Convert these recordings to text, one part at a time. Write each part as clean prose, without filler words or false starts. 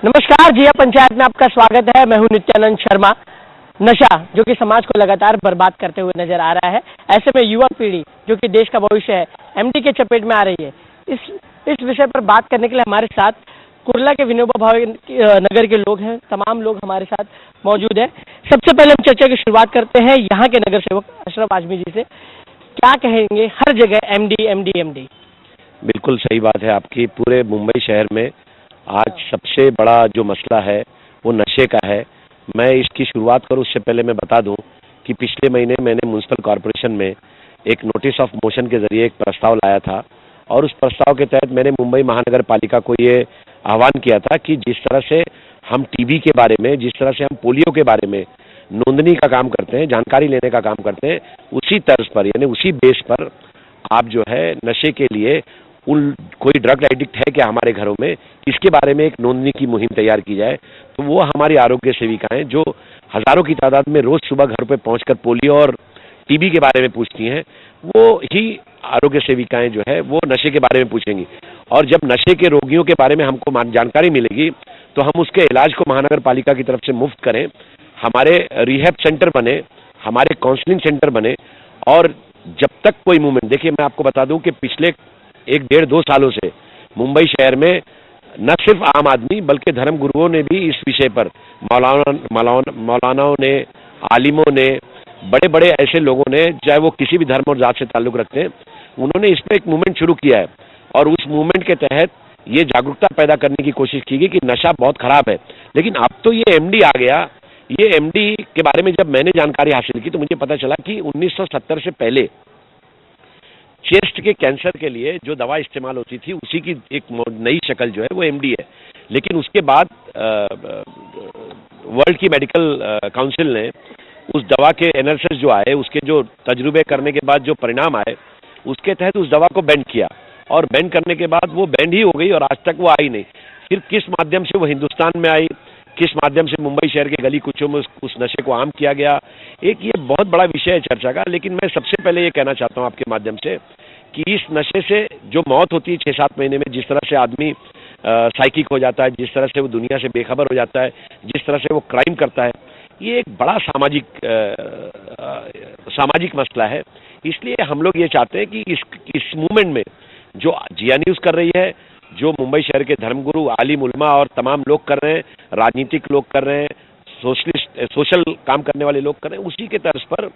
नमस्कार, जिया पंचायत में आपका स्वागत है। मैं हूं नित्यानंद शर्मा। नशा जो कि समाज को लगातार बर्बाद करते हुए नजर आ रहा है, ऐसे में युवा पीढ़ी जो कि देश का भविष्य है, एमडी के चपेट में आ रही है। इस विषय पर बात करने के लिए हमारे साथ कुर्ला के विनोबा भावे नगर के लोग हैं। तमाम लोग हमारे साथ मौजूद हैं। सबसे पहले हम चर्चा की शुरुआत करते हैं यहाँ के नगर सेवक अशरफ आजमी जी से। क्या कहेंगे, हर जगह एमडी एमडी एमडी? बिल्कुल सही बात है आपकी। पूरे मुंबई शहर में आज सबसे बड़ा जो मसला है वो नशे का है। मैं इसकी शुरुआत करूं उससे पहले मैं बता दूं कि पिछले महीने मैंने म्युनिसिपल कॉरपोरेशन में एक नोटिस ऑफ मोशन के जरिए एक प्रस्ताव लाया था और उस प्रस्ताव के तहत मैंने मुंबई महानगर पालिका को ये आह्वान किया था कि जिस तरह से हम टीबी के बारे में, जिस तरह से हम पोलियो के बारे में नोंदनी का काम करते हैं, जानकारी लेने का काम करते हैं, उसी तर्ज पर यानी उसी बेस पर आप जो है नशे के लिए कोई ड्रग एडिक्ट है क्या हमारे घरों में, इसके बारे में एक नोंदनी की मुहिम तैयार की जाए। तो वो हमारी आरोग्य सेविकाएं जो हजारों की तादाद में रोज सुबह घर पे पहुंचकर पोलियो और टीबी के बारे में पूछती हैं, वो ही आरोग्य सेविकाएं जो है वो नशे के बारे में पूछेंगी। और जब नशे के रोगियों के बारे में हमको जानकारी मिलेगी तो हम उसके इलाज को महानगर पालिका की तरफ से मुफ्त करें, हमारे रिहैब सेंटर बने, हमारे काउंसलिंग सेंटर बने। और जब तक कोई मूवमेंट, देखिए मैं आपको बता दूं कि पिछले 1-1.5-2 सालों से मुंबई शहर में न सिर्फ आम आदमी बल्कि धर्म गुरुओं ने भी इस विषय पर, मौलानाओं ने, आलिमों ने, बड़े बड़े ऐसे लोगों ने, चाहे वो किसी भी धर्म और जात से ताल्लुक रखते हैं, उन्होंने इस पर एक मूवमेंट शुरू किया है। और उस मूवमेंट के तहत ये जागरूकता पैदा करने की कोशिश की गई कि नशा बहुत खराब है। लेकिन अब तो ये एमडी आ गया। ये एमडी के बारे में जब मैंने जानकारी हासिल की तो मुझे पता चला कि 1970 से पहले चेस्ट के कैंसर के लिए जो दवा इस्तेमाल होती थी उसी की एक नई शक्ल जो है वो एमडी है। लेकिन उसके बाद वर्ल्ड की मेडिकल काउंसिल ने उस दवा के एनालिसिस जो आए, उसके जो तजुर्बे करने के बाद जो परिणाम आए, उसके तहत उस दवा को बैन किया। और बैन करने के बाद वो बैन ही हो गई और आज तक वो आई नहीं। फिर किस माध्यम से वो हिंदुस्तान में आई, किस माध्यम से मुंबई शहर के गली कुचों में उस नशे को आम किया गया, एक ये बहुत बड़ा विषय है चर्चा का। लेकिन मैं सबसे पहले ये कहना चाहता हूं आपके माध्यम से कि इस नशे से जो मौत होती है 6-7 महीने में, जिस तरह से आदमी साइकिक हो जाता है, जिस तरह से वो दुनिया से बेखबर हो जाता है, जिस तरह से वो क्राइम करता है, ये एक बड़ा सामाजिक मसला है। इसलिए हम लोग ये चाहते हैं कि इस मूवमेंट में जो जिया न्यूज़ कर रही है, जो मुंबई शहर के धर्मगुरु, आलिम उलमा और तमाम लोग कर रहे हैं, राजनीतिक लोग कर रहे हैं, सोशल काम करने वाले लोग कर रहे हैं, उसी के तर्ज पर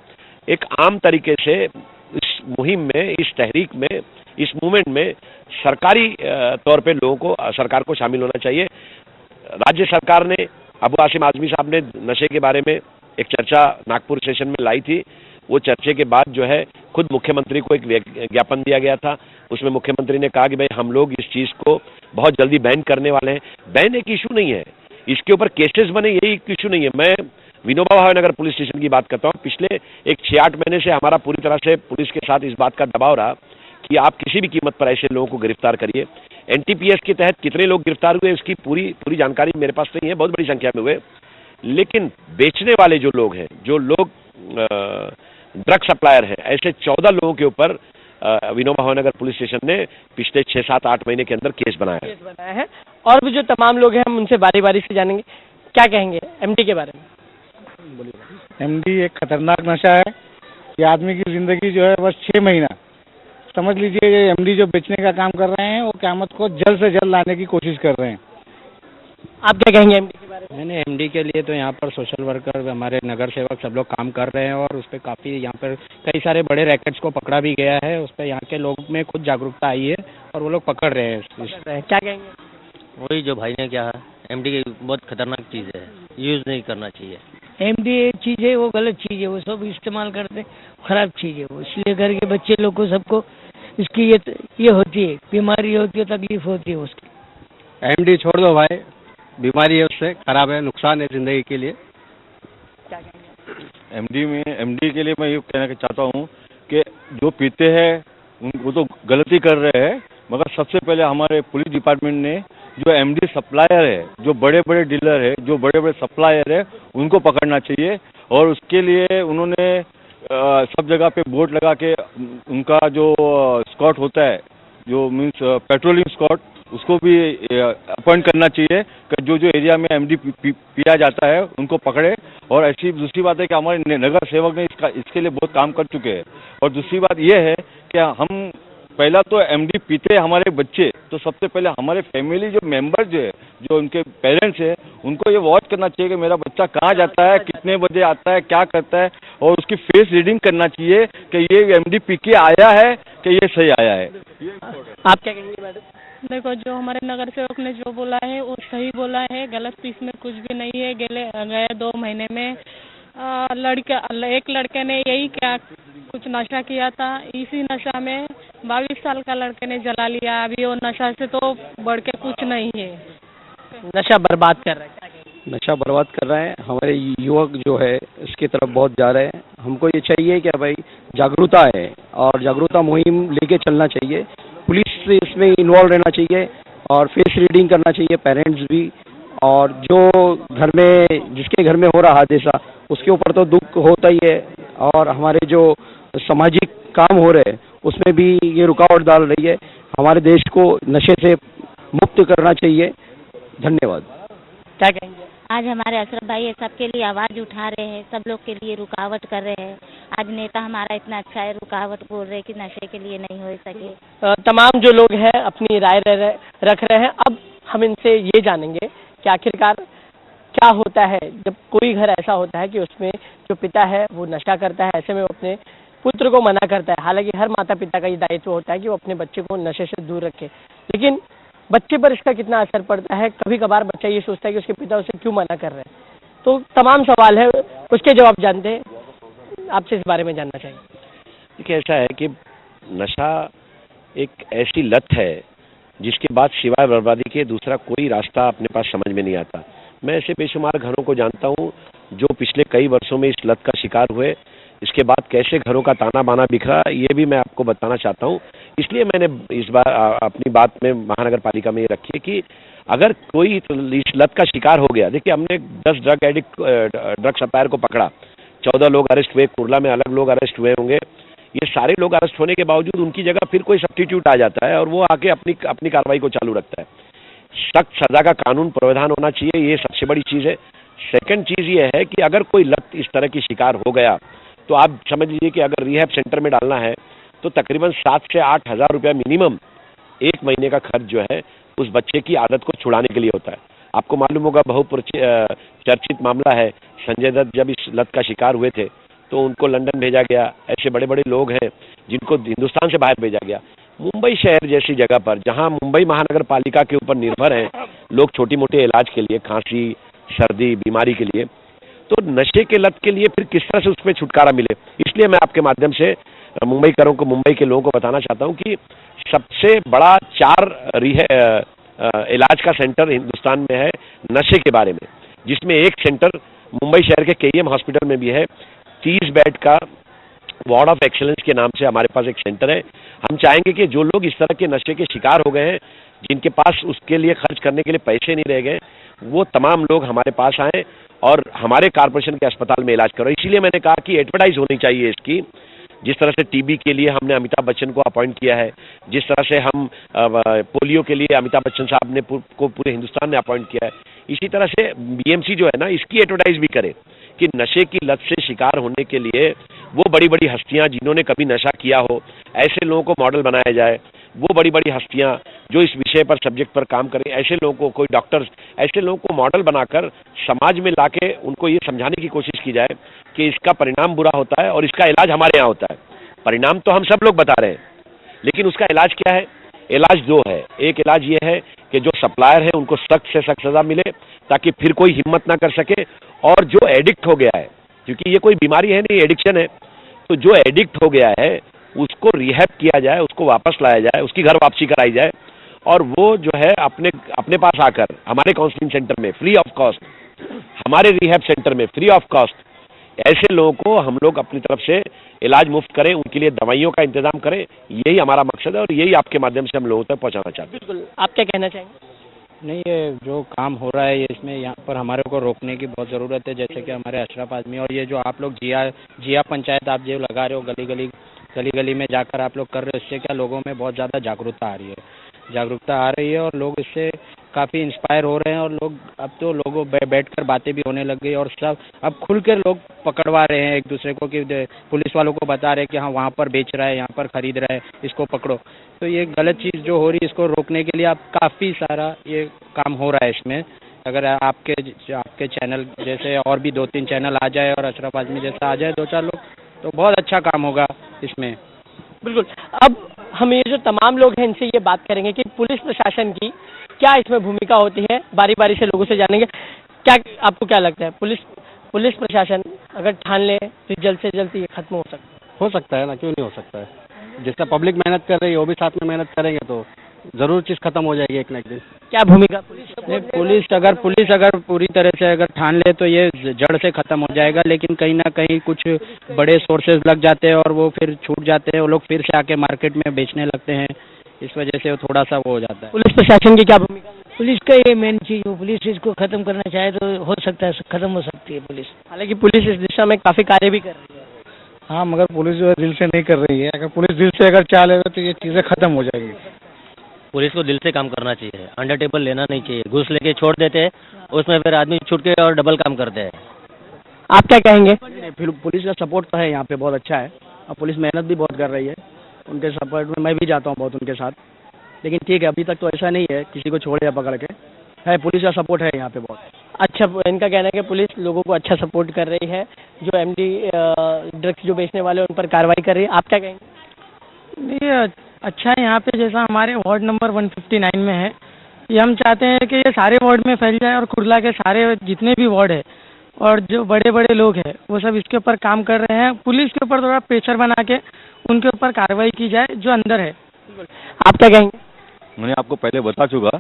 एक आम तरीके से इस मुहिम में, इस तहरीक में, इस मूवमेंट में सरकारी तौर पे लोगों को, सरकार को शामिल होना चाहिए। राज्य सरकार ने, अबू आसिम आजमी साहब ने नशे के बारे में एक चर्चा नागपुर सेशन में लाई थी। वो चर्चे के बाद जो है खुद मुख्यमंत्री को एक ज्ञापन दिया गया था। उसमें मुख्यमंत्री ने कहा कि भाई हम लोग इस चीज को बहुत जल्दी बैन करने वाले हैं। बैन एक इशू नहीं है, इसके ऊपर केसेस बने, यही एक इशू नहीं है। मैं विनोबा भावे नगर पुलिस स्टेशन की बात करता हूँ। पिछले 6-8 महीने से हमारा पूरी तरह से पुलिस के साथ इस बात का दबाव रहा कि आप किसी भी कीमत पर ऐसे लोगों को गिरफ्तार करिए। एनटीपीएस के तहत कितने लोग गिरफ्तार हुए इसकी पूरी जानकारी मेरे पास नहीं है, बहुत बड़ी संख्या में हुए। लेकिन बेचने वाले जो लोग हैं, जो लोग ड्रग सप्लायर हैं, ऐसे 14 लोगों के ऊपर विनोबा भावे नगर पुलिस स्टेशन ने पिछले 6-7-8 महीने के अंदर केस बनाया है। और भी जो तमाम लोग हैं हम उनसे बारी बारी से जानेंगे। क्या कहेंगे एमडी के बारे में? एमडी एक खतरनाक नशा है। ये आदमी की जिंदगी जो है बस 6 महीना समझ लीजिए। ये एमडी जो बेचने का काम कर रहे हैं वो क़यामत को जल्द से जल्द लाने की कोशिश कर रहे हैं। आप क्या कहेंगे एमडी के बारे में? मैंने एमडी के लिए तो यहाँ पर सोशल वर्कर, हमारे नगर सेवक सब लोग काम कर रहे हैं और उस पर काफ़ी यहाँ पर कई सारे बड़े रैकेट्स को पकड़ा भी गया है। उस पर यहाँ के लोग में खुद जागरूकता आई है और वो लोग पकड़ रहे हैं। क्या कहेंगे? वही जो भाई ने कहा, एमडी बहुत खतरनाक चीज़ है, यूज़ नहीं करना चाहिए। एमडी एक चीज़ है, वो गलत चीज़ है, वो सब इस्तेमाल करते, खराब चीज़ है वो। इसलिए घर के बच्चे लोग को सबको इसकी ये होती है, बीमारी होती है, तकलीफ होती है उसकी। एमडी छोड़ दो भाई, बीमारी है उससे, खराब है, नुकसान है जिंदगी के लिए। क्या कहेंगे? एमडी के लिए मैं ये कहना चाहता हूँ कि जो पीते हैं वो तो गलती कर रहे हैं, मगर सबसे पहले हमारे पुलिस डिपार्टमेंट ने जो एमडी सप्लायर है, जो बड़े बड़े डीलर है, जो बड़े बड़े सप्लायर है, उनको पकड़ना चाहिए। और उसके लिए उन्होंने सब जगह पे बोर्ड लगा के उनका जो स्कॉट होता है, जो मीन्स पेट्रोलिंग स्कॉट, उसको भी अपॉइंट करना चाहिए कि जो जो एरिया में एमडी पिया जाता है उनको पकड़े। और ऐसी दूसरी बात है कि हमारे नगर सेवक ने इसके लिए बहुत काम कर चुके हैं। और दूसरी बात ये है कि हम पहला तो एमडी पीते हमारे बच्चे, तो सबसे पहले हमारे फैमिली जो मेंबर जो है, जो उनके पेरेंट्स है, उनको ये वॉच करना चाहिए कि मेरा बच्चा कहाँ जाता है, कितने बजे आता है, क्या करता है, और उसकी फेस रीडिंग करना चाहिए कि ये एमडी पी के आया है कि ये सही आया है। आप क्या कहेंगे मैडम? देखो, जो हमारे नगर सेवक ने जो बोला है वो सही बोला है, गलत इसमें कुछ भी नहीं है। गए 2 महीने में एक लड़के ने यही क्या कुछ नशा किया था, इसी नशा में 22 साल का लड़के ने जला लिया। अभी वो नशा से तो बढ़ के कुछ नहीं है, नशा बर्बाद कर रहा है। क्या कहेंगे? नशा बर्बाद कर रहे हैं, हमारे युवक जो है इसकी तरफ बहुत जा रहे हैं। हमको ये चाहिए कि भाई जागरूकता है और जागरूकता मुहिम लेके चलना चाहिए, पुलिस इसमें इन्वॉल्व रहना चाहिए और फेस रीडिंग करना चाहिए, पेरेंट्स भी। और जो घर में जिसके घर में हो रहा हादसा उसके ऊपर तो दुख होता ही है, और हमारे जो सामाजिक काम हो रहे हैं उसमें भी ये रुकावट डाल रही है। हमारे देश को नशे से मुक्त करना चाहिए। धन्यवाद। क्या कहेंगे? आज हमारे अशरफ भाई ये सबके लिए आवाज़ उठा रहे हैं, सब लोग के लिए रुकावट कर रहे हैं। आज नेता हमारा इतना अच्छा है, रुकावट बोल रहे हैं कि नशे के लिए नहीं हो सके। तमाम जो लोग हैं अपनी राय रख रहे हैं। अब हम इनसे ये जानेंगे कि आखिरकार क्या होता है जब कोई घर ऐसा होता है कि उसमें जो पिता है वो नशा करता है। ऐसे में वो अपने पुत्र को मना करता है। हालांकि हर माता पिता का ये दायित्व होता है कि वो अपने बच्चे को नशे से दूर रखे, लेकिन बच्चे पर इसका कितना असर पड़ता है। कभी कभार बच्चा ये सोचता है कि उसके पिता उसे क्यों मना कर रहे हैं। तो तमाम सवाल है, उसके जवाब जानते हैं, आपसे इस बारे में जानना चाहिए। देखिए, ऐसा है कि नशा एक ऐसी लत है जिसके बाद सिवाय बर्बादी के दूसरा कोई रास्ता अपने पास समझ में नहीं आता। मैं ऐसे बेशुमार घरों को जानता हूँ जो पिछले कई वर्षों में इस लत का शिकार हुए। इसके बाद कैसे घरों का ताना बाना बिखरा, ये भी मैं आपको बताना चाहता हूँ। इसलिए मैंने इस बार अपनी बात में महानगर पालिका में ये रखी है कि अगर कोई इस लत का शिकार हो गया, देखिए हमने 10 ड्रग सप्लायर को पकड़ा, 14 लोग अरेस्ट हुए, कुर्ला में अलग लोग अरेस्ट हुए होंगे। ये सारे लोग अरेस्ट होने के बावजूद उनकी जगह फिर कोई सब्स्टिट्यूट आ जाता है और वो आके अपनी कार्रवाई को चालू रखता है। सख्त सजा का कानून प्रावधान होना चाहिए, ये सबसे बड़ी चीज़ है। सेकंड चीज़ ये है कि अगर कोई लत इस तरह की शिकार हो गया तो आप समझ लीजिए कि अगर रिहैब सेंटर में डालना है तो तकरीबन 7 से 8 हज़ार रुपया मिनिमम 1 महीने का खर्च जो है उस बच्चे की आदत को छुड़ाने के लिए होता है। आपको मालूम होगा, चर्चित मामला है, संजय दत्त जब इस लत का शिकार हुए थे तो उनको लंदन भेजा गया। ऐसे बड़े बड़े लोग हैं जिनको हिंदुस्तान से बाहर भेजा गया। मुंबई शहर जैसी जगह पर जहां मुंबई महानगर पालिका के ऊपर निर्भर हैं लोग छोटी मोटे इलाज के लिए, खांसी सर्दी बीमारी के लिए, तो नशे के लत के लिए फिर किस तरह से उसमें छुटकारा मिले। इसलिए मैं आपके माध्यम से मुंबई के लोगों को बताना चाहता हूं कि सबसे बड़ा 4 इलाज का सेंटर हिंदुस्तान में है नशे के बारे में, जिसमें एक सेंटर मुंबई शहर के KEM हॉस्पिटल में भी है। 30 बेड का वार्ड ऑफ एक्सीलेंस के नाम से हमारे पास एक सेंटर है। हम चाहेंगे कि जो लोग इस तरह के नशे के शिकार हो गए हैं, जिनके पास उसके लिए खर्च करने के लिए पैसे नहीं रह गए, वो तमाम लोग हमारे पास आएँ और हमारे कॉर्पोरेशन के अस्पताल में इलाज करो। इसीलिए मैंने कहा कि एडवर्टाइज होनी चाहिए इसकी। जिस तरह से टीबी के लिए हमने अमिताभ बच्चन को अपॉइंट किया है, जिस तरह से हम पोलियो के लिए अमिताभ बच्चन साहब ने को पूरे हिंदुस्तान ने अपॉइंट किया है, इसी तरह से BMC जो है ना, इसकी एडवर्टाइज भी करे कि नशे की लत से शिकार होने के लिए वो बड़ी बड़ी हस्तियां जिन्होंने कभी नशा किया हो, ऐसे लोगों को मॉडल बनाया जाए। वो बड़ी बड़ी हस्तियां जो इस विषय पर, सब्जेक्ट पर काम करें, ऐसे लोगों को, कोई डॉक्टर्स, ऐसे लोगों को मॉडल बनाकर समाज में लाके उनको ये समझाने की कोशिश की जाए कि इसका परिणाम बुरा होता है और इसका इलाज हमारे यहाँ होता है। परिणाम तो हम सब लोग बता रहे हैं, लेकिन उसका इलाज क्या है? इलाज 2 है। एक इलाज ये है कि जो सप्लायर है उनको सख्त से सख्त सजा मिले ताकि फिर कोई हिम्मत ना कर सके, और जो एडिक्ट हो गया है, क्योंकि ये कोई बीमारी है नहीं, एडिक्शन है, तो जो एडिक्ट हो गया है उसको रिहैब किया जाए, उसको वापस लाया जाए, उसकी घर वापसी कराई जाए, और वो जो है अपने पास आकर हमारे काउंसलिंग सेंटर में फ्री ऑफ कॉस्ट, हमारे रिहैब सेंटर में फ्री ऑफ कॉस्ट, ऐसे लोगों को हम लोग अपनी तरफ से इलाज मुफ्त करें, उनके लिए दवाइयों का इंतजाम करें। यही हमारा मकसद है और यही आपके माध्यम से हम लोगों तक पहुंचाना चाहते हैं। बिल्कुल, आप क्या कहना चाहेंगे? नहीं, ये जो काम हो रहा है इसमें यहाँ पर हमारे को रोकने की बहुत ज़रूरत है। जैसे कि हमारे अशरफ आदमी, और ये जो आप लोग जिया पंचायत आप जो लगा रहे हो, गली गली में जाकर आप लोग कर रहे हो, इससे क्या लोगों में बहुत ज़्यादा जागरूकता आ रही है। जागरूकता आ रही है और लोग इससे काफ़ी इंस्पायर हो रहे हैं और लोग अब तो लोगों बैठकर बातें भी होने लग गई और सब अब खुल कर लोग पकड़वा रहे हैं एक दूसरे को कि पुलिस वालों को बता रहे हैं कि हाँ वहाँ पर बेच रहा है, यहाँ पर खरीद रहा है, इसको पकड़ो। तो ये गलत चीज़ जो हो रही है इसको रोकने के लिए अब काफ़ी सारा ये काम हो रहा है इसमें। अगर आपके चैनल जैसे और भी 2-3 चैनल आ जाए और अशरफ आजमी जैसा आ जाए 2-4 लोग, तो बहुत अच्छा काम होगा इसमें। बिल्कुल। अब हम ये जो तमाम लोग हैं इनसे ये बात करेंगे कि पुलिस प्रशासन की क्या इसमें भूमिका होती है, बारी बारी से लोगों से जानेंगे। क्या आपको क्या लगता है, पुलिस प्रशासन अगर ठान ले तो जल्द से जल्द ये खत्म हो सकता है ना, क्यों नहीं हो सकता है। जिस तरह पब्लिक मेहनत कर रही है वो भी साथ में मेहनत करेंगे तो जरूर चीज खत्म हो जाएगी एक ना एक दिन। क्या भूमिका पुलिस अगर पूरी तरह से अगर ठान ले तो ये जड़ से खत्म हो जाएगा, लेकिन कहीं ना कहीं कुछ बड़े सोर्सेज लग जाते हैं और वो फिर छूट जाते हैं, वो लोग फिर से आके मार्केट में बेचने लगते हैं, इस वजह से वो थोड़ा सा वो हो जाता है। पुलिस प्रशासन की क्या भूमिका? पुलिस का ये मेन चीज हो, पुलिस इसको खत्म करना चाहे तो हो सकता है, खत्म हो सकती है पुलिस। हालांकि पुलिस इस दिशा में काफी कार्य भी कर रही है। हाँ, मगर पुलिस जो है दिल से नहीं कर रही है। अगर पुलिस दिल से अगर चाह लेगा तो ये चीजें खत्म हो जाएगी। पुलिस को दिल से काम करना चाहिए, अंडर टेबल लेना नहीं चाहिए। घूस लेके छोड़ देते हैं, उसमें फिर आदमी छूट के और डबल काम करते हैं। आप क्या कहेंगे? फिर पुलिस का सपोर्ट तो है यहाँ पे बहुत अच्छा है और पुलिस मेहनत भी बहुत कर रही है। उनके सपोर्ट में मैं भी जाता हूँ बहुत उनके साथ, लेकिन ठीक है अभी तक तो ऐसा नहीं है किसी को छोड़े या पकड़ के। है, पुलिस का सपोर्ट है यहाँ पे बहुत अच्छा। इनका कहना है कि पुलिस लोगों को अच्छा सपोर्ट कर रही है, जो एमडी ड्रग्स जो बेचने वाले उन पर कार्रवाई कर रही है। आप क्या कहेंगे? नहीं, अच्छा है यहाँ पे, जैसा हमारे वार्ड नंबर 159 में है, ये हम चाहते हैं कि ये सारे वार्ड में फैल जाए और कुर्ला के सारे जितने भी वार्ड है और जो बड़े बड़े लोग हैं वो सब इसके ऊपर काम कर रहे हैं। पुलिस के ऊपर थोड़ा प्रेशर बना के उनके ऊपर कार्रवाई की जाए जो अंदर है। आप क्या कहेंगे? मैंने आपको पहले बता चुका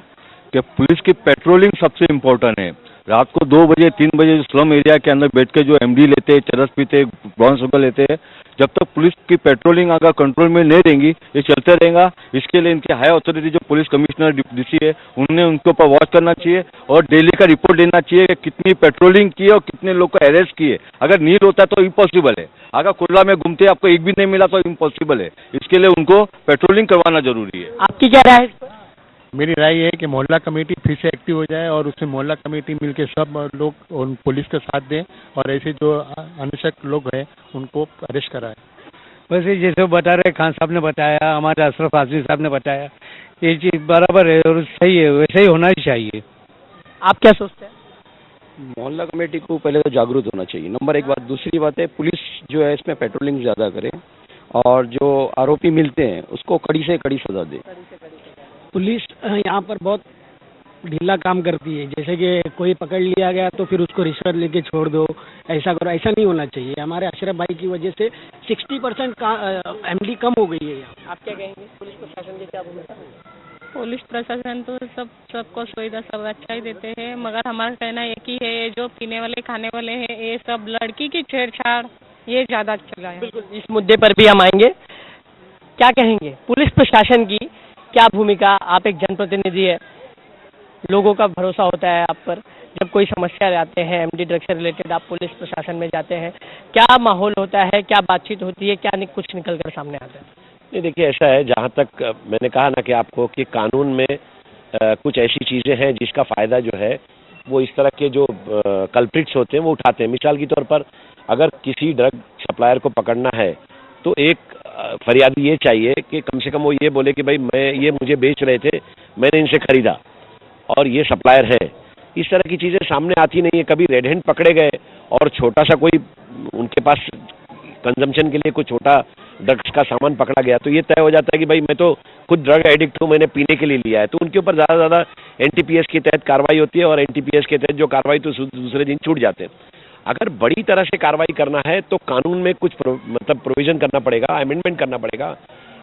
कि पुलिस की पेट्रोलिंग सबसे इम्पोर्टेंट है। रात को 2 बजे 3 बजे जो स्लम एरिया के अंदर बैठ के जो एमडी लेते हैं, चरस पीते, ब्राउन शुगर लेते हैं, जब तक पुलिस की पेट्रोलिंग अगर कंट्रोल में नहीं रहेंगी ये चलते रहेगा। इसके लिए इनकी हाई अथॉरिटी जो पुलिस कमिश्नर डीसी है उन्हें उनके ऊपर वॉच करना चाहिए और डेली का रिपोर्ट देना चाहिए कि कितनी पेट्रोलिंग की है और कितने लोग को अरेस्ट किए। अगर नहीं होता तो इम्पॉसिबल है। अगर कुर्ला में घूमते आपको एक भी नहीं मिला तो इम्पॉसिबल है। इसके लिए उनको पेट्रोलिंग करवाना जरूरी है। आपकी क्या राय है? मेरी राय ये है कि मोहल्ला कमेटी फिर से एक्टिव हो जाए और उसमें मोहल्ला कमेटी मिलकर सब लोग उन पुलिस का साथ दें और ऐसे जो अनशक लोग हैं उनको अरेस्ट कराएं। वैसे जैसे बता रहे खान साहब ने बताया, हमारे अशरफ आजमी साहब ने बताया, ये चीज बराबर है और सही है, वैसे ही होना ही चाहिए। आप क्या सोचते हैं? मोहल्ला कमेटी को पहले तो जागरूक होना चाहिए, नंबर 1 बात। दूसरी बात है पुलिस जो है इसमें पेट्रोलिंग ज़्यादा करे और जो आरोपी मिलते हैं उसको कड़ी से कड़ी सजा दे। पुलिस यहाँ पर बहुत ढीला काम करती है, जैसे कि कोई पकड़ लिया गया तो फिर उसको रिश्वत लेके छोड़ दो, ऐसा करो, ऐसा नहीं होना चाहिए। हमारे अशरफ भाई की वजह से 60% का एमडी कम हो गई है यहाँ। आप क्या कहेंगे? पुलिस प्रशासन की क्या भूमिका? पुलिस प्रशासन तो सबको सुविधा सब अच्छा ही देते हैं, मगर हमारा कहना एक ही है, ये जो पीने वाले खाने वाले हैं ये सब लड़की की छेड़छाड़ ये ज्यादा चला है। बिल्कुल, इस मुद्दे पर भी हम आएंगे। क्या कहेंगे पुलिस प्रशासन की क्या भूमिका? आप एक जनप्रतिनिधि है, लोगों का भरोसा होता है आप पर, जब कोई समस्या आते हैं एमडी ड्रग्स से रिलेटेड आप पुलिस प्रशासन में जाते हैं, क्या माहौल होता है, क्या बातचीत होती है, क्या कुछ निकल कर सामने आता है? नहीं, देखिए ऐसा है, जहाँ तक मैंने कहा ना कि आपको कि कानून में कुछ ऐसी चीज़ें हैं जिसका फ़ायदा जो है वो इस तरह के जो कल्प्रिट्स होते हैं वो उठाते हैं। मिसाल के तौर पर अगर किसी ड्रग सप्लायर को पकड़ना है तो एक फरियादी ये चाहिए कि कम से कम वो ये बोले कि भाई ये मुझे बेच रहे थे, मैंने इनसे खरीदा और ये सप्लायर है। इस तरह की चीज़ें सामने आती नहीं है। कभी रेड हैंड पकड़े गए और छोटा सा कोई उनके पास कंजम्पशन के लिए कोई छोटा ड्रग्स का सामान पकड़ा गया तो ये तय हो जाता है कि भाई मैं तो खुद ड्रग एडिक्ट हूँ, मैंने पीने के लिए लिया है, तो उनके ऊपर ज़्यादा से ज़्यादा एनटीपीएस के तहत कार्रवाई होती है और एनटीपीएस के तहत जो कार्रवाई तो दूसरे दिन छूट जाते हैं। अगर बड़ी तरह से कार्रवाई करना है तो कानून में कुछ मतलब प्रोविजन करना पड़ेगा, अमेंडमेंट करना पड़ेगा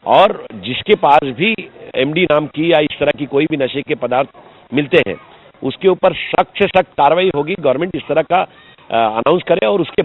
और जिसके पास भी एमडी नाम की या इस तरह की कोई भी नशे के पदार्थ मिलते हैं उसके ऊपर सख्त से सख्त कार्रवाई होगी। गवर्नमेंट इस तरह का अनाउंस करे और उसके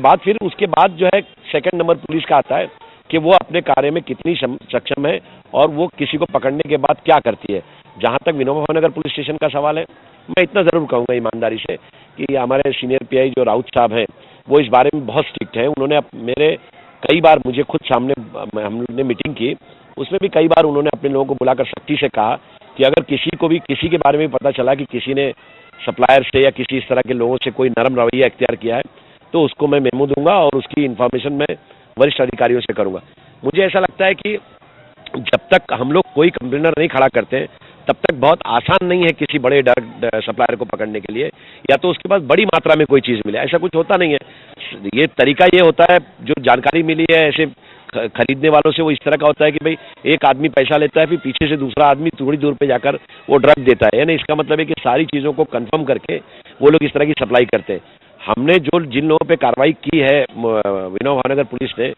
बाद जो है सेकंड नंबर पुलिस का आता है कि वो अपने कार्य में कितनी सक्षम है और वो किसी को पकड़ने के बाद क्या करती है। जहाँ तक विनोबा नगर पुलिस स्टेशन का सवाल है, मैं इतना ज़रूर कहूँगा ईमानदारी से कि हमारे सीनियर पीआई जो राउत साहब हैं वो इस बारे में बहुत स्ट्रिक्ट हैं। उन्होंने मेरे कई बार मुझे खुद सामने हम लोगों ने मीटिंग की, उसमें भी कई बार उन्होंने अपने लोगों को बुलाकर सख्ती से कहा कि अगर किसी को भी किसी के बारे में पता चला कि किसी ने सप्लायर से या किसी इस तरह के लोगों से कोई नरम रवैया इख्तियार किया है तो उसको मैं मेमो दूंगा और उसकी इन्फॉर्मेशन मैं वरिष्ठ अधिकारियों से करूंगा। मुझे ऐसा लगता है कि जब तक हम लोग कोई कंप्लेनर नहीं खड़ा करते हैं तब तक बहुत आसान नहीं है किसी बड़े सप्लायर को पकड़ने के लिए, या तो उसके पास बड़ी मात्रा में कोई चीज़ मिले, ऐसा कुछ होता नहीं है। ये तरीका ये होता है, जो जानकारी मिली है ऐसे खरीदने वालों से, वो इस तरह का होता है कि भाई एक आदमी पैसा लेता है, फिर पीछे से दूसरा आदमी थोड़ी दूर पे जाकर वो ड्रग देता है, यानी इसका मतलब है कि सारी चीज़ों को कंफर्म करके वो लोग इस तरह की सप्लाई करते हैं। हमने जिन लोगों पे कार्रवाई की है विनोबा भावनगर पुलिस ने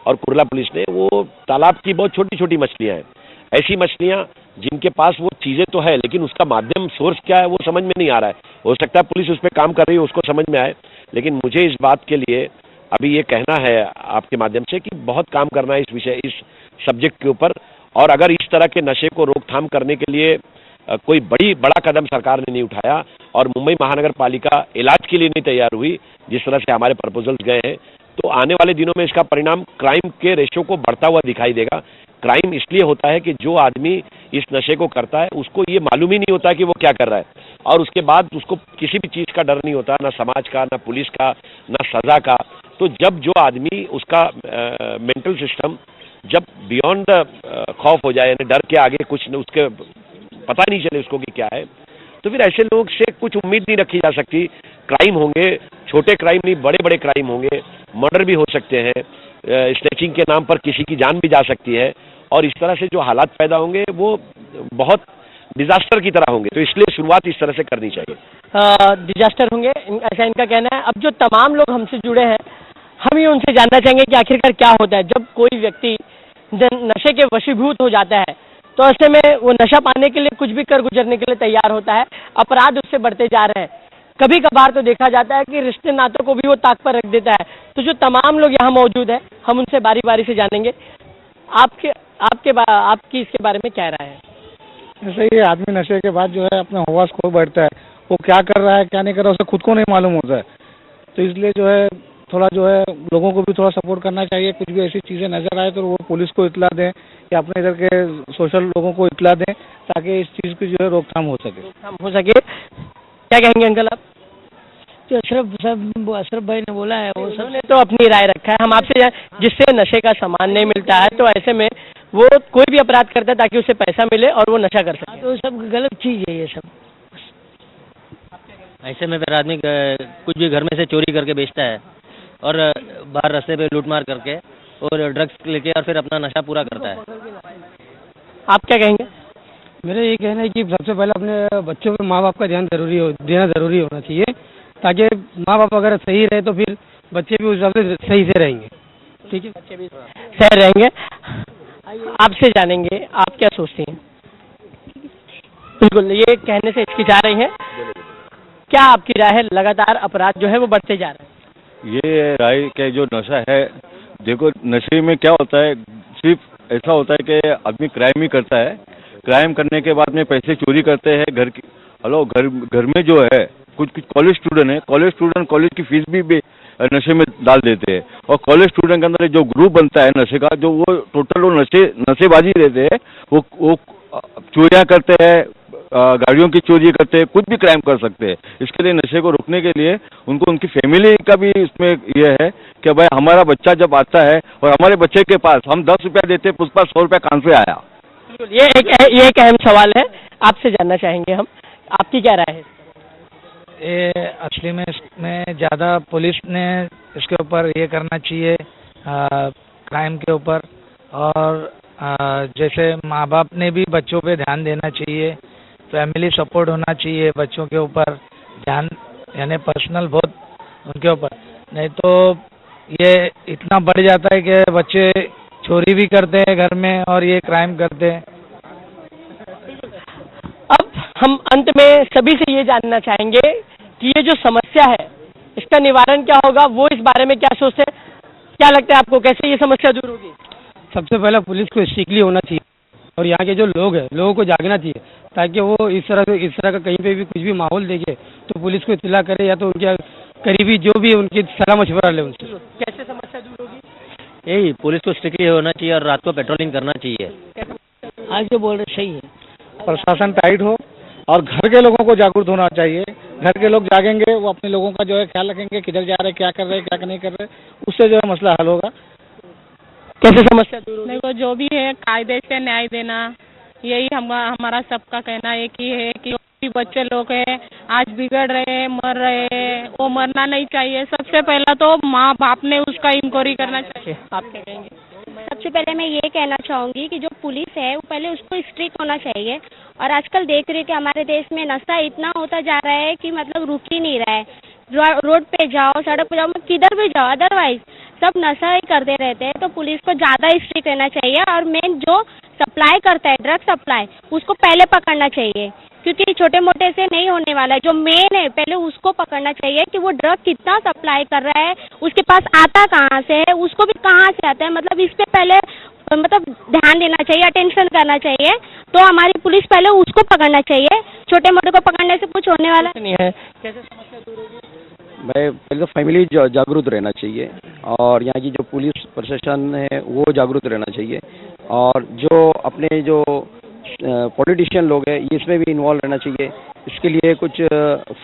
और कुर्ला पुलिस ने, वो तालाब की बहुत छोटी छोटी मछलियां हैं, ऐसी मछलियां जिनके पास वो चीजें तो है लेकिन उसका माध्यम सोर्स क्या है वो समझ में नहीं आ रहा है। हो सकता है पुलिस उस पर काम कर रही है, उसको समझ में आए, लेकिन मुझे इस बात के लिए अभी ये कहना है आपके माध्यम से कि बहुत काम करना है इस सब्जेक्ट के ऊपर। और अगर इस तरह के नशे को रोकथाम करने के लिए कोई बड़ा कदम सरकार ने नहीं उठाया और मुंबई महानगर पालिका इलाज के लिए नहीं तैयार हुई जिस तरह से हमारे प्रपोजल्स गए हैं, तो आने वाले दिनों में इसका परिणाम क्राइम के रेशो को बढ़ता हुआ दिखाई देगा। क्राइम इसलिए होता है कि जो आदमी इस नशे को करता है उसको ये मालूम ही नहीं होता कि वो क्या कर रहा है, और उसके बाद उसको किसी भी चीज़ का डर नहीं होता, ना समाज का, ना पुलिस का, ना सजा का। तो जब जो आदमी उसका मेंटल सिस्टम जब बियॉन्ड द खौफ हो जाए, यानी डर के आगे कुछ उसके पता नहीं चले उसको कि क्या है, तो फिर ऐसे लोग से कुछ उम्मीद नहीं रखी जा सकती। क्राइम होंगे, छोटे क्राइम नहीं बड़े बड़े क्राइम होंगे, मर्डर भी हो सकते हैं, स्नैचिंग के नाम पर किसी की जान भी जा सकती है, और इस तरह से जो हालात पैदा होंगे वो बहुत डिजास्टर की तरह होंगे। तो इसलिए शुरुआत इस तरह से करनी चाहिए। डिजास्टर होंगे ऐसा इनका कहना है। अब जो तमाम लोग हमसे जुड़े हैं, हम ही उनसे जानना चाहेंगे कि आखिरकार क्या होता है जब कोई व्यक्ति नशे के वशीभूत हो जाता है, तो ऐसे में वो नशा पाने के लिए कुछ भी कर गुजरने के लिए तैयार होता है, अपराध उससे बढ़ते जा रहे हैं। कभी कभार तो देखा जाता है कि रिश्ते नातों को भी वो ताक पर रख देता है। तो जो तमाम लोग यहाँ मौजूद हैं, हम उनसे बारी बारी से जानेंगे आपकी इसके बारे में क्या राय है। ऐसे ही आदमी नशे के बाद जो है अपना हवास खो बैठता है, वो क्या कर रहा है क्या नहीं कर रहा है उसे खुद को नहीं मालूम होता है। तो इसलिए जो है थोड़ा जो है लोगों को भी थोड़ा सपोर्ट करना चाहिए। कुछ भी ऐसी चीज़ें नजर आए तो वो पुलिस को इतला दें या अपने इधर के सोशल लोगों को इतला दें ताकि इस चीज़ की जो है रोकथाम हो सके। क्या कहेंगे अंकल आप? जो अशरफ भाई ने बोला है वो सब ने तो अपनी राय रखा है। हम आपसे जिससे नशे का सामान नहीं मिलता है तो ऐसे में वो कोई भी अपराध करता है ताकि उसे पैसा मिले और वो नशा कर सके, तो सब गलत चीज़ है ये सब। ऐसे में फिर आदमी कुछ भी घर में से चोरी करके बेचता है और बाहर रास्ते पे लूटमार करके और ड्रग्स लेके और फिर अपना नशा पूरा करता है। आप क्या कहेंगे? मेरा ये कहना है कि सबसे पहले अपने बच्चों पे माँ बाप का ध्यान देना जरूरी होना चाहिए, ताकि माँ बाप अगर सही रहे तो फिर बच्चे भी उस हिसाब से सही से रहेंगे। ठीक है, बच्चे भी सही रहेंगे। आपसे जानेंगे आप क्या सोचती हैं? बिल्कुल, ये कहने से हिचकिचा रही हैं, क्या आपकी राय है? लगातार अपराध जो है वो बढ़ते जा रहे हैं। ये राय के जो नशा है, देखो नशे में क्या होता है, सिर्फ ऐसा होता है कि आदमी क्राइम ही करता है, क्राइम करने के बाद में पैसे चोरी करते हैं घर में जो है कुछ कॉलेज स्टूडेंट है, कॉलेज की फीस भी नशे में डाल देते हैं, और कॉलेज स्टूडेंट के अंदर जो ग्रुप बनता है नशे का, जो वो टोटल वो नशेबाजी रहते हैं, वो चोरियां करते हैं, गाड़ियों की चोरी करते हैं, कुछ भी क्राइम कर सकते हैं। इसके लिए नशे को रोकने के लिए उनको उनकी फैमिली का भी इसमें यह है कि भाई हमारा बच्चा जब आता है और हमारे बच्चे के पास हम 10 रुपया देते हैं, उसके पास 100 रुपया कहाँ से आया। ये एक अहम सवाल है, आपसे जानना चाहेंगे हम, आपकी क्या राय है? ये असली में इसमें ज़्यादा पुलिस ने इसके ऊपर ये करना चाहिए क्राइम के ऊपर, और जैसे माँ बाप ने भी बच्चों पे ध्यान देना चाहिए, फैमिली सपोर्ट होना चाहिए बच्चों के ऊपर, ध्यान यानी पर्सनल बहुत उनके ऊपर, नहीं तो ये इतना बढ़ जाता है कि बच्चे चोरी भी करते हैं घर में और ये क्राइम करते हैं। अब हम अंत में सभी से ये जानना चाहेंगे कि ये जो समस्या है इसका निवारण क्या होगा, वो इस बारे में क्या सोचते हैं? क्या लगता है आपको, कैसे ये समस्या दूर होगी? सबसे पहले पुलिस को स्ट्रिक्टली होना चाहिए और यहाँ के जो लोग हैं लोगों को जागना चाहिए, ताकि वो इस तरह का कहीं पे भी कुछ भी माहौल देखे तो पुलिस को इत्तला करे, या तो उनके करीबी जो भी उनकी सलाह मशवरा ले उनसे। कैसे समस्या दूर होगी? यही पुलिस को स्ट्रिक्टली होना चाहिए और रात को पेट्रोलिंग करना चाहिए। आज जो बोल रहे सही है, प्रशासन टाइट हो और घर के लोगों को जागरूक होना चाहिए। घर के लोग जागेंगे, वो अपने लोगों का जो है ख्याल रखेंगे, किधर जा रहे, क्या कर रहे, क्या नहीं कर रहे, उससे जो है मसला हल होगा। कैसे समस्या दूर होगी? देखो, जो भी है कायदे से न्याय देना, यही हमारा सबका कहना एक ही है कि भी बच्चे लोग हैं आज बिगड़ रहे हैं, मर रहे हैं, वो मरना नहीं चाहिए। सबसे पहला तो माँ बाप ने उसका इंक्वायरी करना चाहिए। आप क्या कहेंगे? सबसे पहले मैं ये कहना चाहूँगी कि जो पुलिस है वो पहले उसको स्ट्रिक्ट होना चाहिए। और आजकल देख रही है कि हमारे देश में नशा इतना होता जा रहा है कि मतलब रुक ही नहीं रहा है। रोड पे जाओ, सड़क पे जाओ, किधर भी जाओ, अदरवाइज सब नशा ही करते रहते हैं। तो पुलिस को ज़्यादा स्ट्रिक्ट रहना चाहिए और मेन जो सप्लाई करता है ड्रग सप्लाई, उसको पहले पकड़ना चाहिए, क्योंकि छोटे मोटे से नहीं होने वाला है। जो मेन है पहले उसको पकड़ना चाहिए कि वो ड्रग कितना सप्लाई कर रहा है, उसके पास आता कहाँ से है, उसको भी कहाँ से आता है, मतलब इस पे पहले मतलब ध्यान देना चाहिए, अटेंशन करना चाहिए। तो हमारी पुलिस पहले उसको पकड़ना चाहिए, छोटे मोटे को पकड़ने से कुछ होने वाला नहीं है। कैसे समस्या दूर होगी? मैं पहले तो फैमिली जागरूक रहना चाहिए और यहाँ की जो पुलिस प्रशासन है वो जागरूक रहना चाहिए और जो अपने जो पॉलिटिशियन लोग हैं इसमें भी इन्वॉल्व रहना चाहिए। इसके लिए कुछ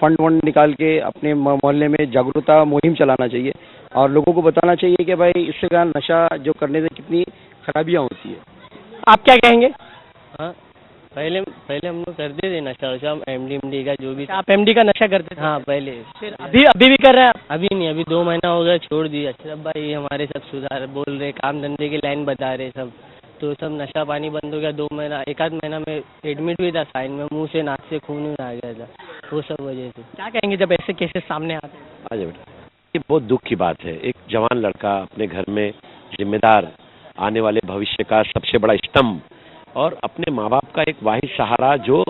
फंड वंड निकाल के अपने मोहल्ले में जागरूकता मुहिम चलाना चाहिए और लोगों को बताना चाहिए कि भाई इससे का नशा जो करने से कितनी खराबियाँ होती है। आप क्या कहेंगे? हाँ, पहले हम लोग करते थे नशा वशा, एमडी का जो भी। आप एमडी का नशा करते थे? हाँ पहले। फिर अभी भी कर रहे हैं आप? अभी नहीं, अभी 2 महीना हो गया छोड़ दिया। अशरफ भाई हमारे सब सुधार बोल रहे, काम धंधे की लाइन बता रहे सब, तो सब नशा पानी बंद हो गया। 2 महीना, 1 आध महीना में एडमिट भी था, साइन में मुंह से नाक से खून आ गया था, वो सब वजह से। क्या कहेंगे जब ऐसे केसेस सामने आते हैं? आ जाओ बेटा। ये बहुत दुख की बात है। एक जवान लड़का अपने घर में जिम्मेदार, आने वाले भविष्य का सबसे बड़ा स्तंभ और अपने माँ बाप का एक वाहिद सहारा जो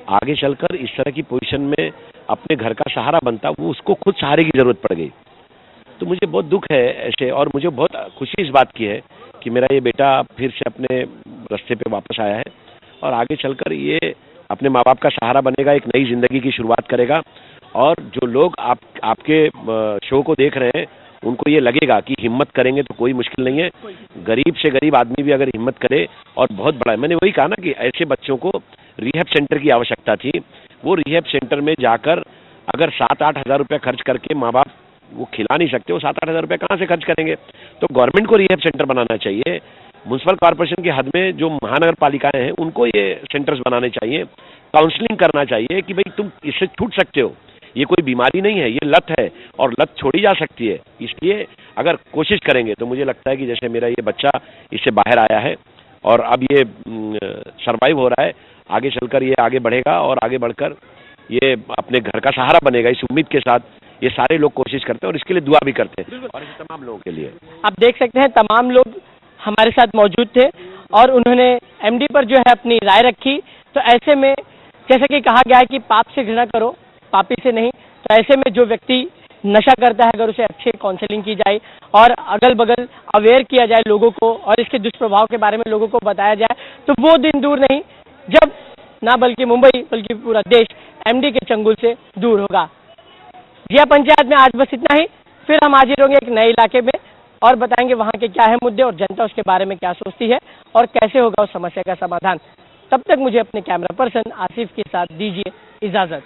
आगे चलकर इस तरह की पोजीशन में अपने घर का सहारा बनता, वो उसको खुद सहारे की जरूरत पड़ गई। तो मुझे बहुत दुख है ऐसे, और मुझे बहुत खुशी इस बात की है कि मेरा ये बेटा फिर से अपने रास्ते पे वापस आया है और आगे चलकर ये अपने माँ बाप का सहारा बनेगा, एक नई जिंदगी की शुरुआत करेगा। और जो लोग आपके शो को देख रहे हैं उनको ये लगेगा कि हिम्मत करेंगे तो कोई मुश्किल नहीं है। गरीब से गरीब आदमी भी अगर हिम्मत करे और बहुत बड़ा है। मैंने वही कहा ना कि ऐसे बच्चों को रिहैब सेंटर की आवश्यकता थी। वो रिहैब सेंटर में जाकर अगर 7-8 हज़ार रुपये खर्च करके माँ बाप वो खिला नहीं सकते, वो 7-8 हज़ार रुपये कहाँ से खर्च करेंगे? तो गवर्नमेंट को रिहैब सेंटर बनाना चाहिए। म्यूनसिपल कॉर्पोरेशन की हद में जो महानगर पालिकाएं हैं उनको ये सेंटर्स बनाने चाहिए। काउंसलिंग करना चाहिए कि भाई तुम इससे छूट सकते हो, ये कोई बीमारी नहीं है, ये लत है और लत छोड़ी जा सकती है। इसलिए अगर कोशिश करेंगे तो मुझे लगता है कि जैसे मेरा ये बच्चा इससे बाहर आया है और अब ये सरवाइव हो रहा है, आगे चलकर ये आगे बढ़ेगा और आगे बढ़कर ये अपने घर का सहारा बनेगा। इस उम्मीद के साथ ये सारे लोग कोशिश करते हैं और इसके लिए दुआ भी करते हैं और इस तमाम लोगों के लिए। आप देख सकते हैं तमाम लोग हमारे साथ मौजूद थे और उन्होंने एमडी पर जो है अपनी राय रखी। तो ऐसे में जैसे कि कहा गया है कि पाप से घृणा करो, पापी से नहीं। तो ऐसे में जो व्यक्ति नशा करता है अगर उसे अच्छी काउंसलिंग की जाए और अगल बगल अवेयर किया जाए लोगों को और इसके दुष्प्रभाव के बारे में लोगों को बताया जाए, तो वो दिन दूर नहीं जब ना बल्कि मुंबई बल्कि पूरा देश एमडी के चंगुल से दूर होगा। जिया पंचायत में आज बस इतना ही। फिर हम हाजिर होंगे एक नए इलाके में और बताएंगे वहाँ के क्या है मुद्दे और जनता उसके बारे में क्या सोचती है और कैसे होगा उस समस्या का समाधान। तब तक मुझे अपने कैमरा पर्सन आसिफ के साथ दीजिए इजाजत।